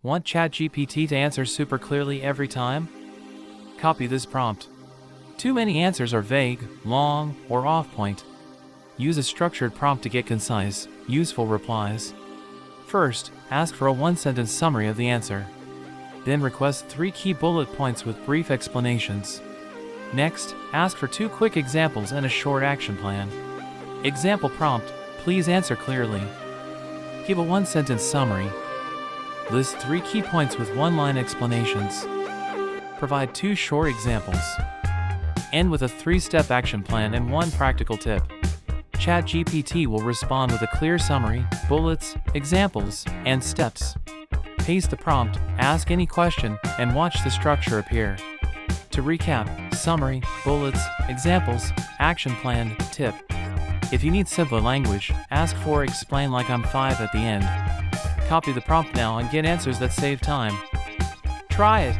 Want ChatGPT to answer super clearly every time? Copy this prompt. Too many answers are vague, long, or off-point. Use a structured prompt to get concise, useful replies. First, ask for a one-sentence summary of the answer. Then request 3 key bullet points with brief explanations. Next, ask for 2 quick examples and a short action plan. Example prompt: please answer clearly. Give a one-sentence summary. List 3 key points with one-line explanations. Provide 2 short examples. End with a 3-step action plan and 1 practical tip. ChatGPT will respond with a clear summary, bullets, examples, and steps. Paste the prompt, ask any question, and watch the structure appear. To recap: summary, bullets, examples, action plan, tip. If you need simpler language, ask for "explain like I'm 5" at the end. Copy the prompt now and get answers that save time. Try it!